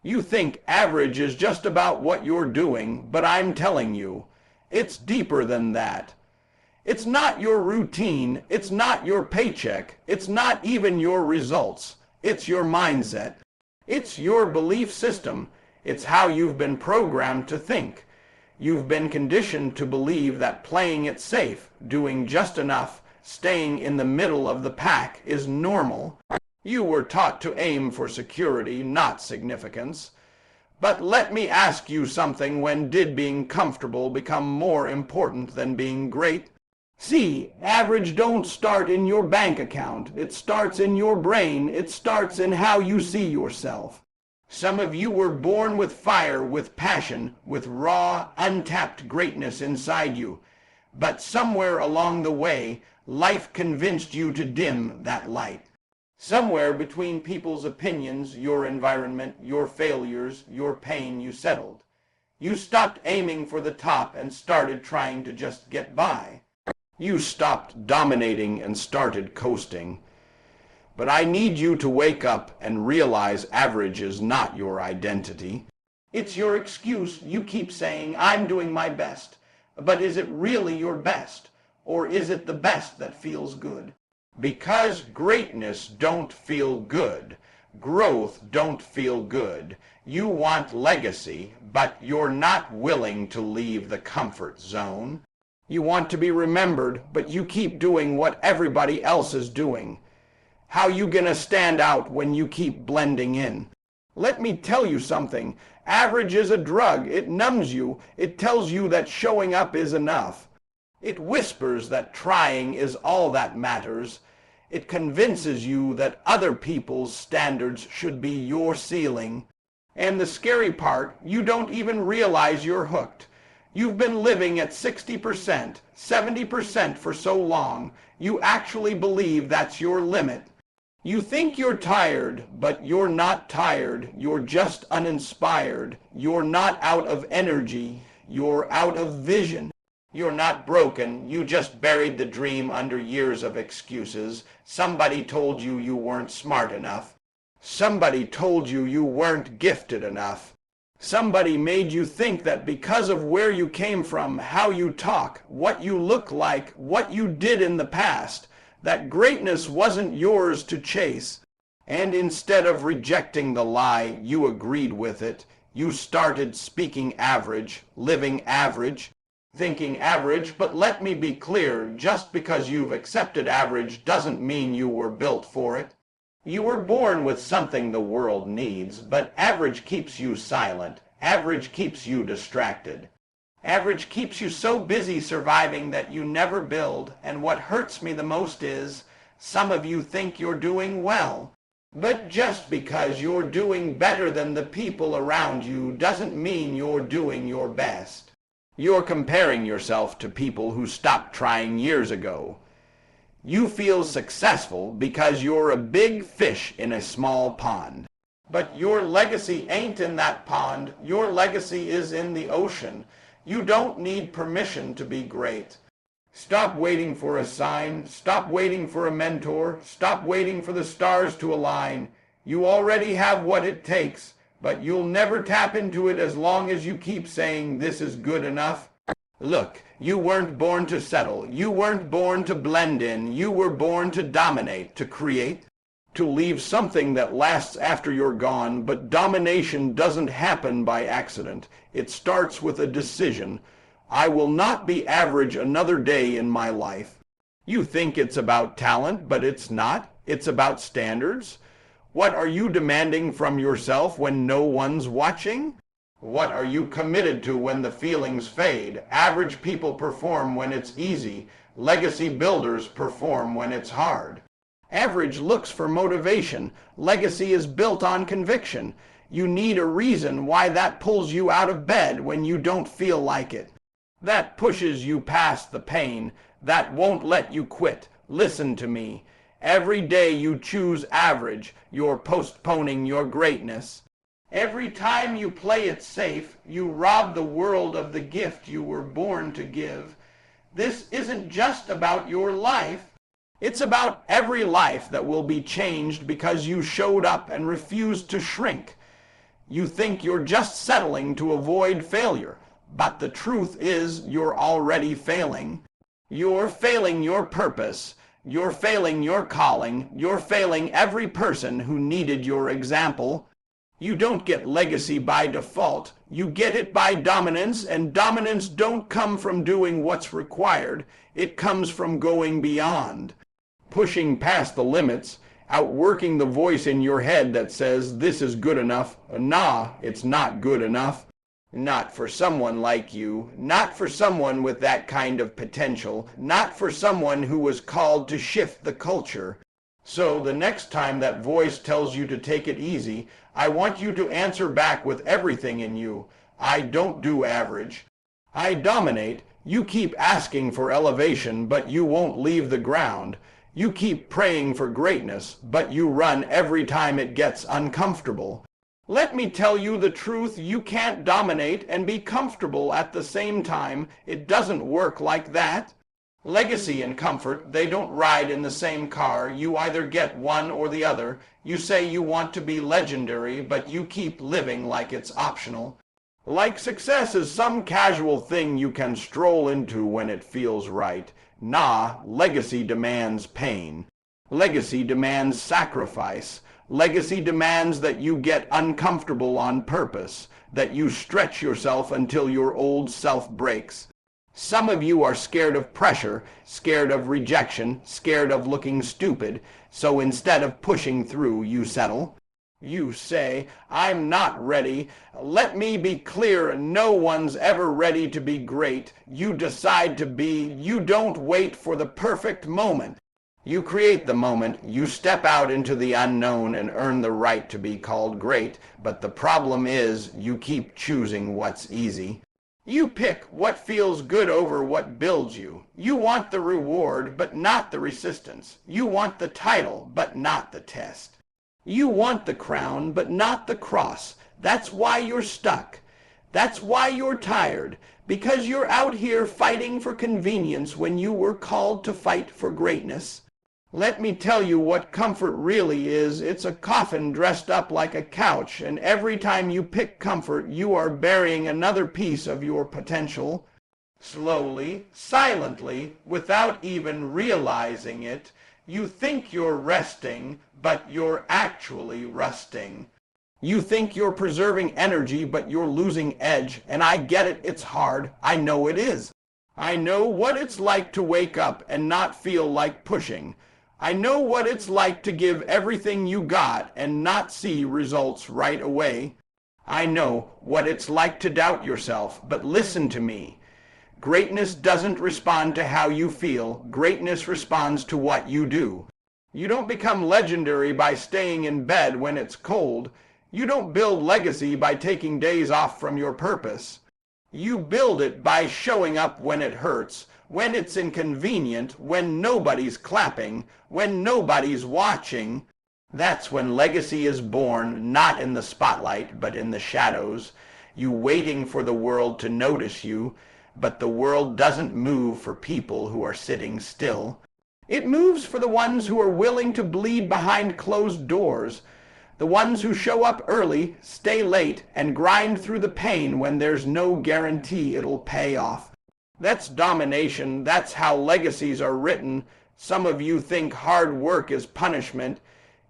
You think average is just about what you're doing, but I'm telling you, it's deeper than that. It's not your routine, it's not your paycheck, it's not even your results. It's your mindset. It's your belief system. It's how you've been programmed to think. You've been conditioned to believe that playing it safe, doing just enough, staying in the middle of the pack is normal. You were taught to aim for security, not significance. But let me ask you something. When did being comfortable become more important than being great? See, average don't start in your bank account. It starts in your brain. It starts in how you see yourself. Some of you were born with fire, with passion, with raw, untapped greatness inside you. But somewhere along the way, life convinced you to dim that light. Somewhere between people's opinions, your environment, your failures, your pain, you settled. You stopped aiming for the top and started trying to just get by. You stopped dominating and started coasting. But I need you to wake up and realize average is not your identity. It's your excuse. You keep saying, I'm doing my best. But is it really your best? Or is it the best that feels good? Because greatness don't feel good. Growth don't feel good. You want legacy, but you're not willing to leave the comfort zone. You want to be remembered, but you keep doing what everybody else is doing. How you gonna stand out when you keep blending in? Let me tell you something. Average is a drug. It numbs you. It tells you that showing up is enough. It whispers that trying is all that matters. It convinces you that other people's standards should be your ceiling. And the scary part, you don't even realize you're hooked. You've been living at 60%, 70% for so long, you actually believe that's your limit. You think you're tired, but you're not tired. You're just uninspired. You're not out of energy. You're out of vision. You're not broken. You just buried the dream under years of excuses. Somebody told you you weren't smart enough. Somebody told you you weren't gifted enough. Somebody made you think that because of where you came from, how you talk, what you look like, what you did in the past, that greatness wasn't yours to chase. And instead of rejecting the lie, you agreed with it. You started speaking average, living average, thinking average. But let me be clear, just because you've accepted average doesn't mean you were built for it. You were born with something the world needs, but average keeps you silent. Average keeps you distracted. Average keeps you so busy surviving that you never build. And what hurts me the most is, some of you think you're doing well. But just because you're doing better than the people around you doesn't mean you're doing your best. You're comparing yourself to people who stopped trying years ago. You feel successful because you're a big fish in a small pond. But your legacy ain't in that pond. Your legacy is in the ocean. You don't need permission to be great. Stop waiting for a sign. Stop waiting for a mentor. Stop waiting for the stars to align. You already have what it takes, but you'll never tap into it as long as you keep saying this is good enough. Look, you weren't born to settle. You weren't born to blend in. You were born to dominate, to create, to leave something that lasts after you're gone. But domination doesn't happen by accident. It starts with a decision. I will not be average another day in my life. You think it's about talent, but it's not. It's about standards. What are you demanding from yourself when no one's watching? What are you committed to when the feelings fade? Average people perform when it's easy. Legacy builders perform when it's hard. Average looks for motivation. Legacy is built on conviction. You need a reason why that pulls you out of bed when you don't feel like it. That pushes you past the pain. That won't let you quit. Listen to me. Every day you choose average, you're postponing your greatness. Every time you play it safe, you rob the world of the gift you were born to give. This isn't just about your life. It's about every life that will be changed because you showed up and refused to shrink. You think you're just settling to avoid failure, but the truth is you're already failing. You're failing your purpose. You're failing your calling. You're failing every person who needed your example. You don't get legacy by default. You get it by dominance, and dominance don't come from doing what's required. It comes from going beyond, pushing past the limits, outworking the voice in your head that says, this is good enough. Nah, it's not good enough. Not for someone like you, not for someone with that kind of potential, not for someone who was called to shift the culture. So the next time that voice tells you to take it easy, I want you to answer back with everything in you. I don't do average. I dominate. You keep asking for elevation, but you won't leave the ground. You keep praying for greatness, but you run every time it gets uncomfortable. Let me tell you the truth, you can't dominate and be comfortable at the same time. It doesn't work like that. Legacy and comfort, they don't ride in the same car. You either get one or the other. You say you want to be legendary, but you keep living like it's optional. Like success is some casual thing you can stroll into when it feels right. Nah, legacy demands pain. Legacy demands sacrifice. Legacy demands that you get uncomfortable on purpose, that you stretch yourself until your old self breaks. Some of you are scared of pressure, scared of rejection, scared of looking stupid, so instead of pushing through, you settle. You say, I'm not ready. Let me be clear, no one's ever ready to be great. You decide to be. You don't wait for the perfect moment. You create the moment, you step out into the unknown and earn the right to be called great, but the problem is you keep choosing what's easy. You pick what feels good over what builds you. You want the reward, but not the resistance. You want the title, but not the test. You want the crown, but not the cross. That's why you're stuck. That's why you're tired, because you're out here fighting for convenience when you were called to fight for greatness. Let me tell you what comfort really is. It's a coffin dressed up like a couch, and every time you pick comfort, you are burying another piece of your potential. Slowly, silently, without even realizing it, you think you're resting, but you're actually rusting. You think you're preserving energy, but you're losing edge, and I get it, it's hard. I know it is. I know what it's like to wake up and not feel like pushing. I know what it's like to give everything you got and not see results right away. I know what it's like to doubt yourself, but listen to me. Greatness doesn't respond to how you feel. Greatness responds to what you do. You don't become legendary by staying in bed when it's cold. You don't build legacy by taking days off from your purpose. You build it by showing up when it hurts, when it's inconvenient, when nobody's clapping, when nobody's watching. That's when legacy is born, not in the spotlight, but in the shadows. You waiting for the world to notice you, but the world doesn't move for people who are sitting still. It moves for the ones who are willing to bleed behind closed doors, the ones who show up early, stay late, and grind through the pain when there's no guarantee it'll pay off. That's domination. That's how legacies are written. Some of you think hard work is punishment.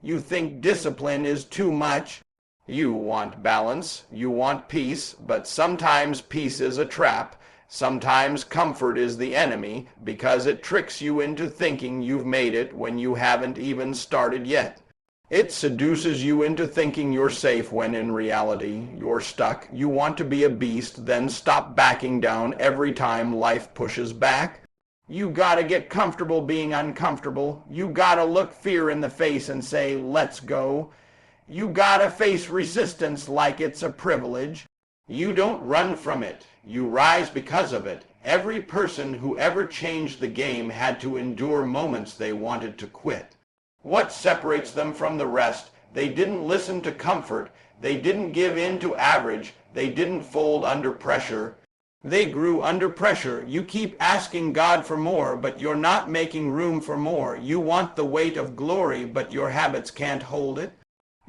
You think discipline is too much. You want balance. You want peace. But sometimes peace is a trap. Sometimes comfort is the enemy because it tricks you into thinking you've made it when you haven't even started yet. It seduces you into thinking you're safe when in reality you're stuck. You want to be a beast, then stop backing down every time life pushes back. You gotta get comfortable being uncomfortable. You gotta look fear in the face and say, let's go. You gotta face resistance like it's a privilege. You don't run from it. You rise because of it. Every person who ever changed the game had to endure moments they wanted to quit. What separates them from the rest? They didn't listen to comfort. They didn't give in to average. They didn't fold under pressure. They grew under pressure. You keep asking God for more, but you're not making room for more. You want the weight of glory, but your habits can't hold it.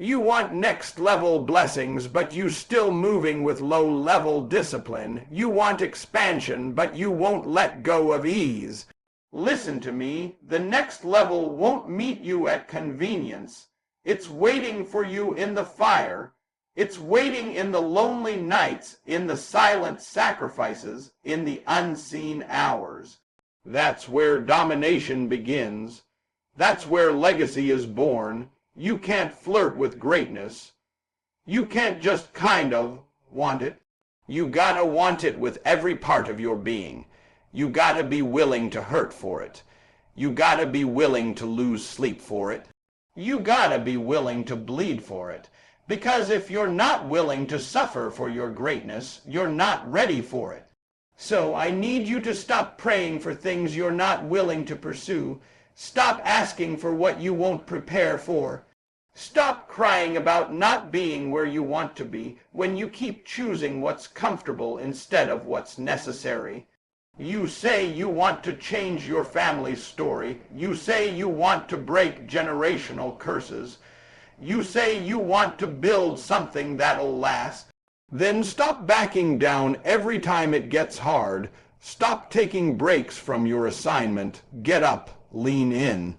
You want next-level blessings, but you still moving with low-level discipline. You want expansion, but you won't let go of ease. Listen to me, the next level won't meet you at convenience. It's waiting for you in the fire. It's waiting in the lonely nights, in the silent sacrifices, in the unseen hours. That's where domination begins. That's where legacy is born. You can't flirt with greatness. You can't just kind of want it. You gotta want it with every part of your being. You gotta be willing to hurt for it. You gotta be willing to lose sleep for it. You gotta be willing to bleed for it. Because if you're not willing to suffer for your greatness, you're not ready for it. So I need you to stop praying for things you're not willing to pursue. Stop asking for what you won't prepare for. Stop crying about not being where you want to be when you keep choosing what's comfortable instead of what's necessary. You say you want to change your family's story. You say you want to break generational curses. You say you want to build something that'll last. Then stop backing down every time it gets hard. Stop taking breaks from your assignment. Get up, lean in.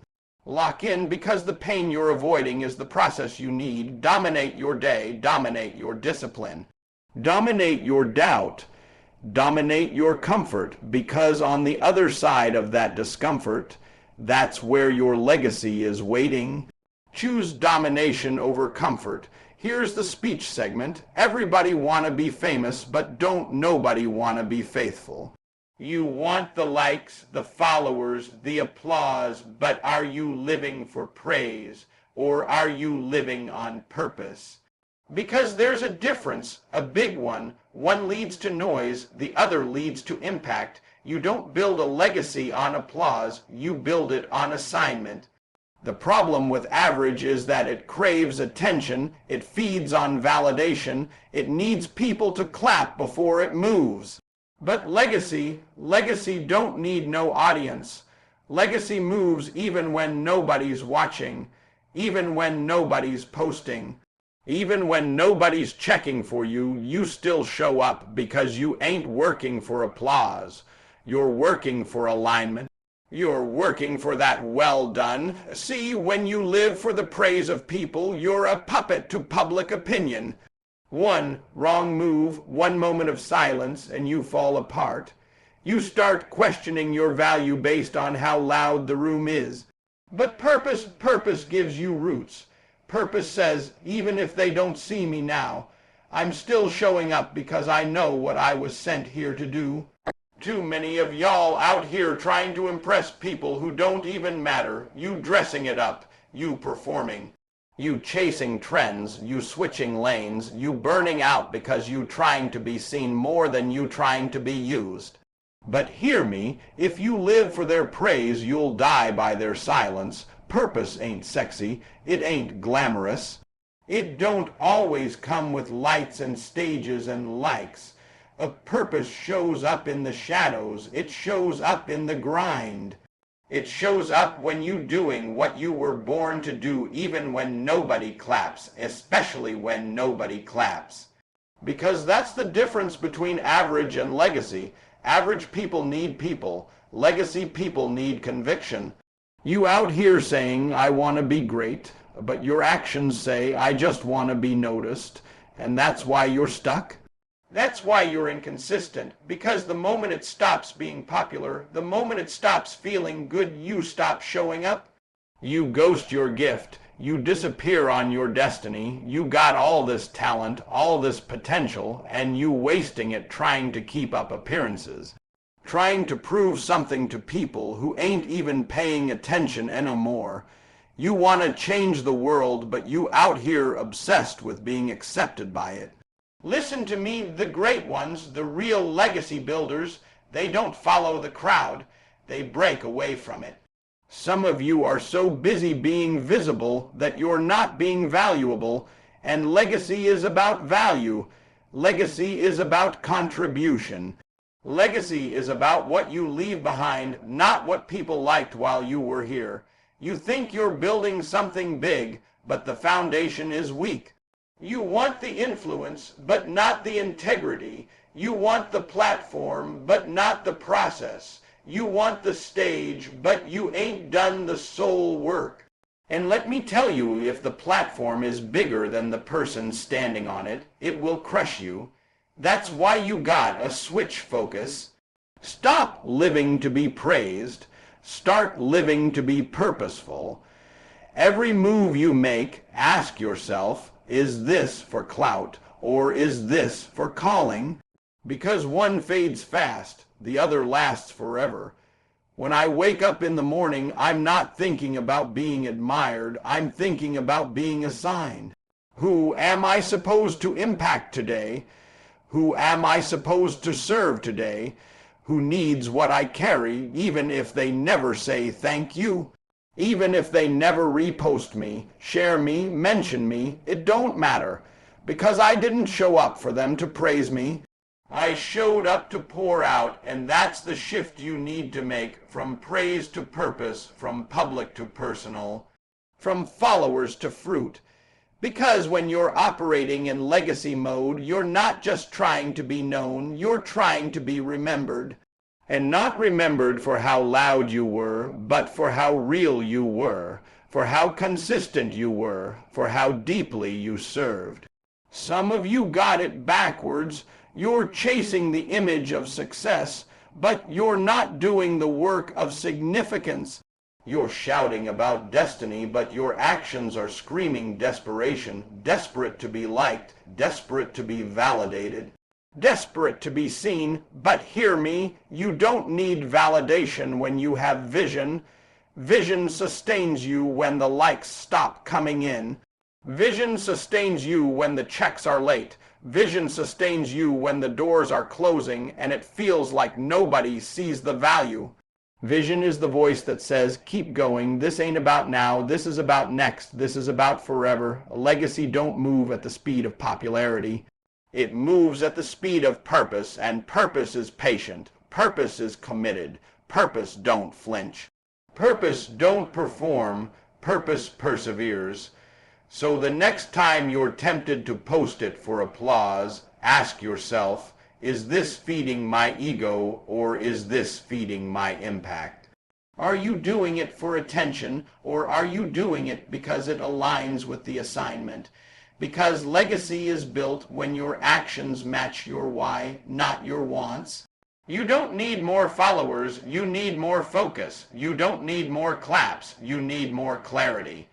Lock in, because the pain you're avoiding is the process you need. Dominate your day, dominate your discipline. Dominate your doubt. Dominate your comfort, because on the other side of that discomfort, that's where your legacy is waiting. Choose domination over comfort. Here's the speech segment. Everybody wanna be famous, but don't nobody wanna be faithful. You want the likes, the followers, the applause, but are you living for praise, or are you living on purpose? Because there's a difference, a big one. One leads to noise, the other leads to impact. You don't build a legacy on applause, you build it on assignment. The problem with average is that it craves attention, it feeds on validation, it needs people to clap before it moves. But legacy don't need no audience. Legacy moves even when nobody's watching, even when nobody's posting. Even when nobody's checking for you, you still show up because you ain't working for applause. You're working for alignment. You're working for that well done. See, when you live for the praise of people, you're a puppet to public opinion. One wrong move, one moment of silence, and you fall apart. You start questioning your value based on how loud the room is. But purpose gives you roots. Purpose says, even if they don't see me now, I'm still showing up because I know what I was sent here to do. Too many of y'all out here trying to impress people who don't even matter. You dressing it up, you performing. You chasing trends, you switching lanes, you burning out because you trying to be seen more than you trying to be used. But hear me, if you live for their praise, you'll die by their silence. Purpose ain't sexy, it ain't glamorous. It don't always come with lights and stages and likes. A purpose shows up in the shadows, it shows up in the grind. It shows up when you doing what you were born to do, even when nobody claps, especially when nobody claps. Because that's the difference between average and legacy. Average people need people. Legacy people need conviction. You out here saying, I want to be great, but your actions say, I just want to be noticed, and that's why you're stuck? That's why you're inconsistent, because the moment it stops being popular, the moment it stops feeling good, you stop showing up. You ghost your gift, you disappear on your destiny, you got all this talent, all this potential, and you wasting it trying to keep up appearances. Trying to prove something to people who ain't even paying attention anymore. You want to change the world, but you out here obsessed with being accepted by it. Listen to me, the great ones, the real legacy builders, they don't follow the crowd, they break away from it. Some of you are so busy being visible that you're not being valuable, and legacy is about value. Legacy is about contribution. Legacy is about what you leave behind, not what people liked while you were here. You think you're building something big, but the foundation is weak. You want the influence, but not the integrity. You want the platform, but not the process. You want the stage, but you ain't done the soul work. And let me tell you, if the platform is bigger than the person standing on it, it will crush you. That's why you got a switch focus. Stop living to be praised. Start living to be purposeful. Every move you make, ask yourself, is this for clout, or is this for calling? Because one fades fast, the other lasts forever. When I wake up in the morning, I'm not thinking about being admired, I'm thinking about being assigned. Who am I supposed to impact today? Who am I supposed to serve today? Who needs what I carry, even if they never say thank you? Even if they never repost me, share me, mention me, it don't matter, because I didn't show up for them to praise me. I showed up to pour out, and that's the shift you need to make, from praise to purpose, from public to personal, from followers to fruit. Because when you're operating in legacy mode, you're not just trying to be known, you're trying to be remembered. And not remembered for how loud you were, but for how real you were, for how consistent you were, for how deeply you served. Some of you got it backwards. You're chasing the image of success, but you're not doing the work of significance. You're shouting about destiny, but your actions are screaming desperation, desperate to be liked, desperate to be validated. Desperate to be seen, but hear me, you don't need validation when you have vision. Vision sustains you when the likes stop coming in. Vision sustains you when the checks are late. Vision sustains you when the doors are closing and it feels like nobody sees the value. Vision is the voice that says, keep going, this ain't about now, this is about next, this is about forever. A legacy don't move at the speed of popularity. It moves at the speed of purpose, and purpose is patient. Purpose is committed. Purpose don't flinch. Purpose don't perform. Purpose perseveres. So the next time you're tempted to post it for applause, ask yourself, is this feeding my ego, or is this feeding my impact? Are you doing it for attention, or are you doing it because it aligns with the assignment? Because legacy is built when your actions match your why, not your wants. You don't need more followers, you need more focus. You don't need more claps, you need more clarity.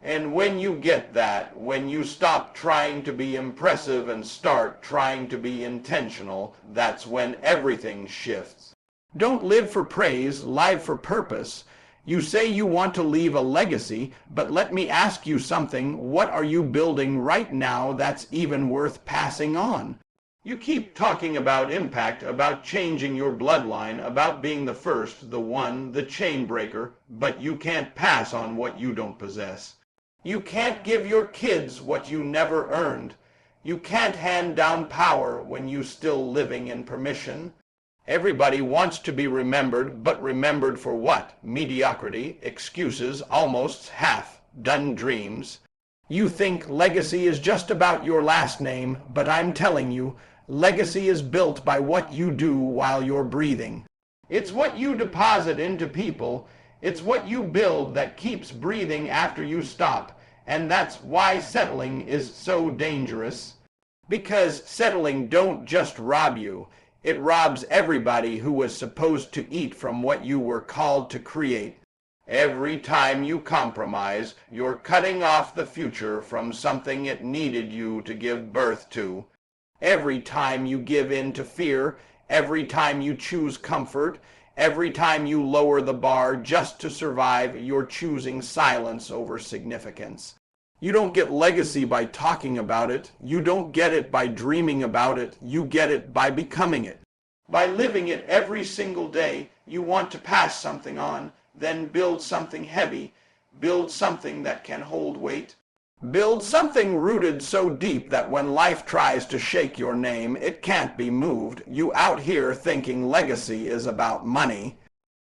And when you get that, when you stop trying to be impressive and start trying to be intentional, that's when everything shifts. Don't live for praise, live for purpose. You say you want to leave a legacy, but let me ask you something. What are you building right now that's even worth passing on? You keep talking about impact, about changing your bloodline, about being the first, the one, the chain breaker, but you can't pass on what you don't possess. You can't give your kids what you never earned. You can't hand down power when you're still living in permission. Everybody wants to be remembered, but remembered for what? Mediocrity, excuses, almost half-done dreams. You think legacy is just about your last name, but I'm telling you, legacy is built by what you do while you're breathing. It's what you deposit into people. It's what you build that keeps breathing after you stop. And that's why settling is so dangerous. Because settling don't just rob you. It robs everybody who was supposed to eat from what you were called to create. Every time you compromise, you're cutting off the future from something it needed you to give birth to. Every time you give in to fear, every time you choose comfort, every time you lower the bar just to survive, you're choosing silence over significance. You don't get legacy by talking about it. You don't get it by dreaming about it. You get it by becoming it. By living it every single day, you want to pass something on, then build something heavy. Build something that can hold weight. Build something rooted so deep that when life tries to shake your name, it can't be moved. You out here thinking legacy is about money.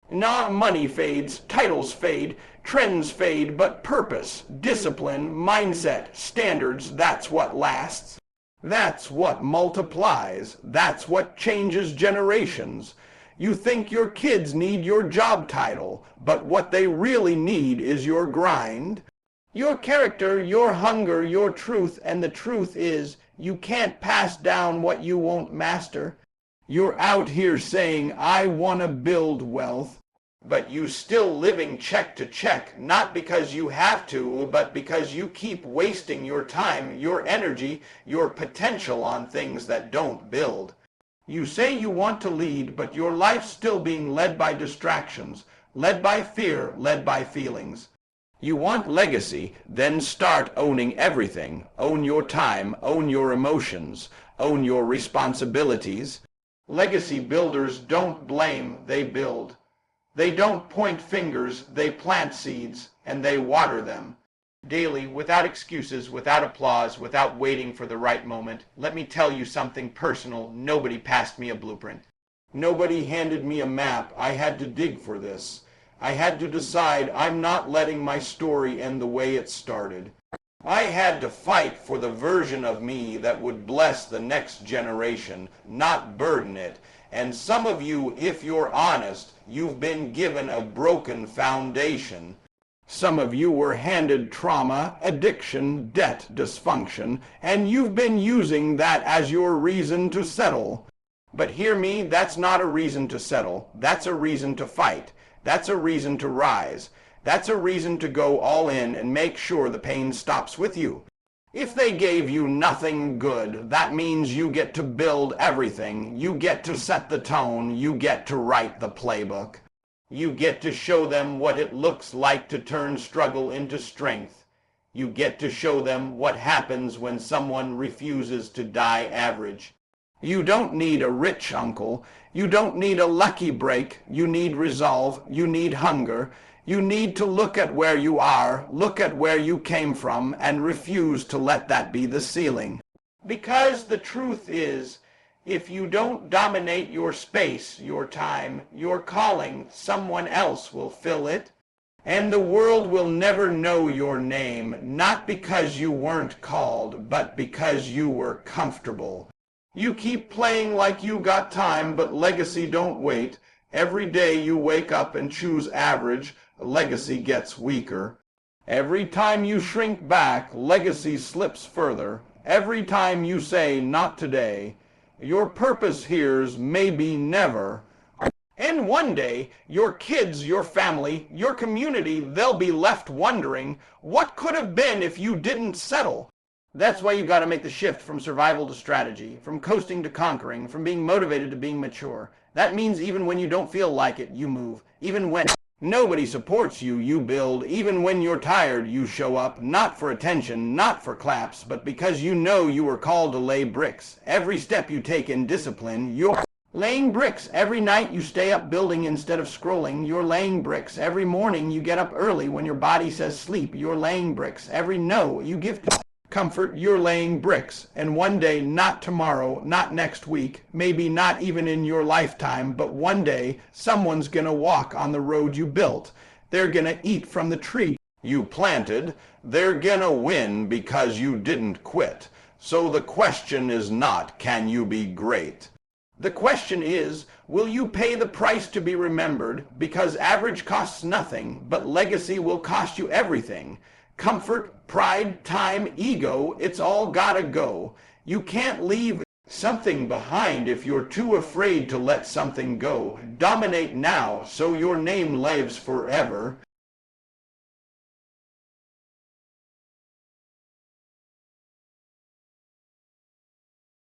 Nah, money fades, titles fade, trends fade, but purpose, discipline, mindset, standards, that's what lasts. That's what multiplies. That's what changes generations. You think your kids need your job title, but what they really need is your grind. Your character, your hunger, your truth, and the truth is, you can't pass down what you won't master. You're out here saying, I want to build wealth, but you still living check to check, not because you have to, but because you keep wasting your time, your energy, your potential on things that don't build. You say you want to lead, but your life's still being led by distractions, led by fear, led by feelings. You want legacy, then start owning everything. Own your time, own your emotions, own your responsibilities. Legacy builders don't blame, they build. They don't point fingers, they plant seeds, and they water them. Daily, without excuses, without applause, without waiting for the right moment. Let me tell you something personal. Nobody passed me a blueprint. Nobody handed me a map. I had to dig for this. I had to decide I'm not letting my story end the way it started. I had to fight for the version of me that would bless the next generation, not burden it. And some of you, if you're honest, you've been given a broken foundation. Some of you were handed trauma, addiction, debt, dysfunction, and you've been using that as your reason to settle. But hear me, that's not a reason to settle. That's a reason to fight. That's a reason to rise. That's a reason to go all in and make sure the pain stops with you. If they gave you nothing good, that means you get to build everything. You get to set the tone. You get to write the playbook. You get to show them what it looks like to turn struggle into strength. You get to show them what happens when someone refuses to die average. You don't need a rich uncle. You don't need a lucky break. You need resolve. You need hunger. You need to look at where you are, look at where you came from, and refuse to let that be the ceiling. Because the truth is, if you don't dominate your space, your time, your calling, someone else will fill it. And the world will never know your name, not because you weren't called, but because you were comfortable. You keep playing like you got time, but legacy don't wait. Every day you wake up and choose average, legacy gets weaker. Every time you shrink back, legacy slips further. Every time you say, not today, your purpose here's maybe never. And one day, your kids, your family, your community, they'll be left wondering, what could have been if you didn't settle? That's why you got to make the shift from survival to strategy, from coasting to conquering, from being motivated to being mature. That means even when you don't feel like it, you move. Even when nobody supports you, you build. Even when you're tired, you show up, not for attention, not for claps, but because you know you were called to lay bricks. Every step you take in discipline, you're laying bricks. Every night you stay up building instead of scrolling, you're laying bricks. Every morning you get up early when your body says sleep, you're laying bricks. Every no you give to comfort, you're laying bricks. And one day, not tomorrow, not next week, maybe not even in your lifetime, but one day, someone's gonna walk on the road you built. They're gonna eat from the tree you planted. They're gonna win because you didn't quit. So the question is not, can you be great? The question is, will you pay the price to be remembered? Because average costs nothing, but legacy will cost you everything. Comfort, pride, time, ego, it's all gotta go. You can't leave something behind if you're too afraid to let something go. Dominate now so your name lives forever.